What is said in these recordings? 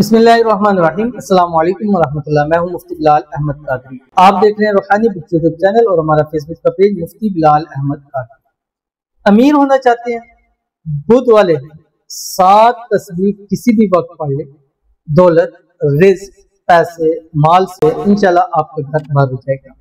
बिस्मिल्लाहिर्रहमानिर्रहीम। अस्सलाम वालेकुम वरहमतुल्लाह। मैं हूं मुफ्ती बिलाल अहमद कादरी। आप देख रहे हैं रूहानी बुक यूट्यूब चैनल और हमारा फेसबुक का पेज मुफ्ती बिलाल अहमद कादरी। अमीर होना चाहते हैं? बुध वाले दिन 7 तस्बीह किसी भी वक्त पढ़ ले, दौलत, रिज़्क, पैसे, माल से इंशाल्लाह आपका घर भर हो जाएगा।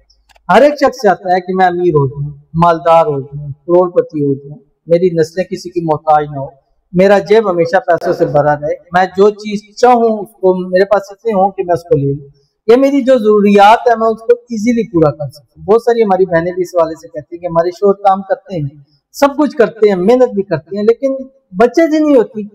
हर एक शख्स चाहता है कि मैं अमीर हो जाऊं, मालदार हो जाऊं, करोड़पति हो जाऊं, मेरी नस्लें किसी की मोहताज ना हो, मेरा जेब हमेशा पैसों से भरा रहे, मैं जो चीज चाहूँ उसको मेरे पास इतने हो कि मैं उसको ले लूँ, ये मेरी जो जरूरियात है मैं उसको इजीली पूरा कर सकूँ। बहुत सारी हमारी बहनें भी इस वाले से कहती हैं कि हमारे शोहर काम करते हैं, सब कुछ करते हैं, मेहनत भी करते हैं, लेकिन बचत ही नहीं होती,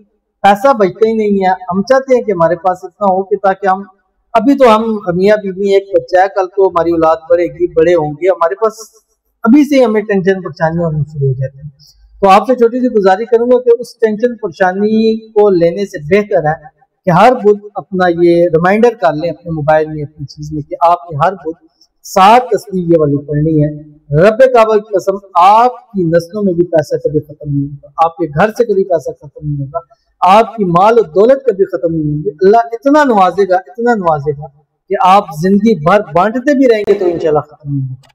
पैसा बचता ही नहीं है। हम चाहते हैं कि हमारे पास इतना हो कि ताकि हम अभी तो हम मियाँ बीवी एक बच्चा है, कल तो हमारी औलाद बढ़ेगी, बड़े होंगे, हमारे पास अभी से हमें टेंशन परेशानी होनी शुरू हो जाती है। तो आपसे छोटी सी गुजारिश करूंगा कि उस टेंशन परेशानी को लेने से बेहतर है कि हर बुध अपना ये रिमाइंडर कर लें अपने मोबाइल में, अपनी चीज में, कि आपने हर बुध 7 तस्बीह ये वाली पढ़नी है। रब्बे काबा की कसम, आपकी नस्लों में भी पैसा कभी खत्म नहीं होगा, आपके घर से कभी पैसा खत्म नहीं होगा, आपकी माल और दौलत कभी खत्म नहीं होगी। अल्लाह इतना नवाजेगा, इतना नवाजेगा कि आप जिंदगी भर बांटते भी रहेंगे तो इंशाल्लाह खत्म नहीं होगा।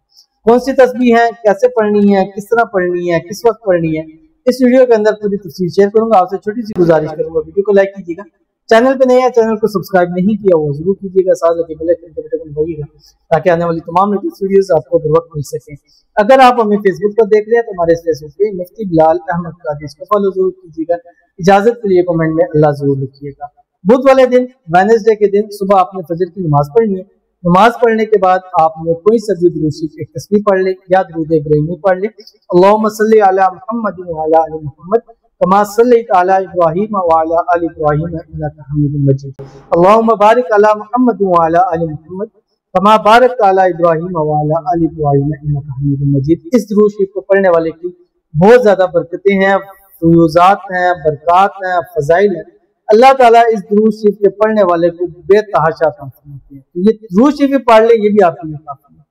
कौन सी तस्बीह है, कैसे पढ़नी है, किस तरह पढ़नी है, किस वक्त पढ़नी है, इस वीडियो के अंदर पूरी तफसील शेयर करूंगा। आपसे छोटी सी गुजारिश करूंगा, वीडियो को लाइक कीजिएगा, चैनल पे नए हैं चैनल को सब्सक्राइब नहीं किया वो जरूर कीजिएगा, साथ लगे बेल आइकन के बटन दबाइएगा ताकि आने वाली तमाम लेटेस्ट वीडियोस आपको बर वक्त मिल सके। अगर आप हमें फेसबुक पर देख रहे हैं तो हमारे फेसबुक पे मुफ्ती बिलाल अहमद कादरी, इसको फॉलो जरूर कीजिएगा। इजाजत के लिए कमेंट में अल्लाह जरूर लिखिएगा। बुध वाले दिन, वेडनेसडे के दिन सुबह आपने फजर की नमाज पढ़नी है। नमाज पढ़ने के बाद आपने कोई सा भी दुरूद शरीफ एक तस्बीह पढ़ ले या दुरूद इब्राहिमी पढ़ ले। अल्लाहुम्मा सल्ली अला मुहम्मद व अला आलि मुहम्मद कमा सल्लैता अला इब्राहीम व अला आलि इब्राहीम इन्नका हमीदुम मजीद। अल्लाहुम्मा बारिक अला मुहम्मद व अला आलि मुहम्मद कमा बारकता अला इब्राहीम व अला आलि इब्राहीम इन्नका हमीदुम मजीद। इस दुरूद शरीफ को पढ़ने वाले की बहुत ज्यादा बरकतें हैं, फयूजात हैं, बरक़ात हैं, फजाइल हैं। अल्लाह ताला इस दुरूद शरीफ के पढ़ने वाले को बेतहाशा फरमाते हैं। ये दुरूद शरीफ पढ़ ले, ये भी आपके लिए काफी है।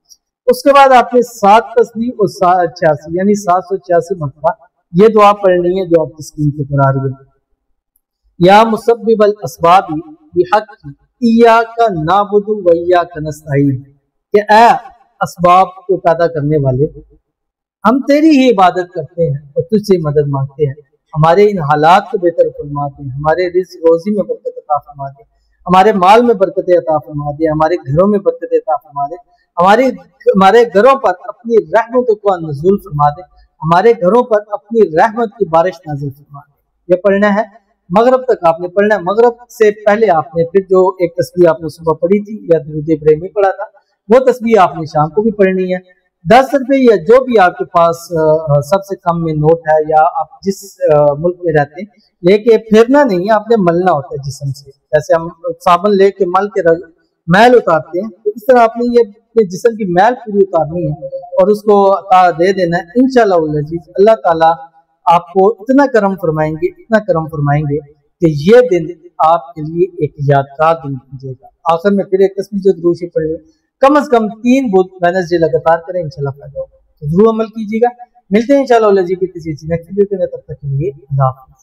उसके बाद आपने 7 तस्बीह और 86 यानी 786 मरतबा ये दुआ पढ़नी है जो आपकी स्क्रीन पे ऊपर आ रही है। या मुसब्बिबल अस्बाबी बिहक़्क़ि इय्याका नअबुदु व इय्याका नस्तईन, कि ऐ असबाब को पैदा करने वाले, हम तेरी ही इबादत करते हैं और तुझसे मदद मांगते हैं। हमारे इन हालात को बेहतर फरमा दे, हमारे रिज़्क़ रोजी में बरकत अता फरमा दे, हमारे माल में बरकत अता फरमा दे, हमारे घरों में बरकत अता फरमा दे, हमारे घरों पर अपनी रहमतों को नज़ूल फरमा दे, हमारे घरों पर अपनी रहमत की बारिश नाज़िल फरमा दे। ये पढ़ना है, मगरब तक आपने पढ़ना है। मगरब से पहले आपने फिर जो एक तस्बीह आपने सुबह पढ़ी थी या दुरूद इब्राहिमी पढ़ा था, वो तस्बीह आपने शाम को भी पढ़नी है। 10 रुपये या जो भी आपके पास सबसे कम में नोट है, या आप जिस मुल्क में रहते हैं, लेके फिरना नहीं है, आपने मलना होता है जिस्म से। जैसे हम साबुन लेके मल के मैल उतारते हैं, तो इस तरह आपने ये जिस्म की मैल पूरी उतारनी है और उसको दे देना है। इंशाअल्लाह अल्लाह ताला आपको इतना करम फरमाएंगे, इतना करम फरमाएंगे कि ये दिन आपके लिए एक यादगार दिन बन आखिर में फिर एक तस्बीह जो दुरूद शरीफ पढ़े, कम से कम 3 बुध वेडनेसडे लगातार करें, इंशाल्लाह फायदा होगा। तो जरूर अमल कीजिएगा। मिलते हैं इंशाल्लाह किसी नेक्स्ट वीडियो के अंदर, तब तक के लिए अल्लाह हाफ़िज़।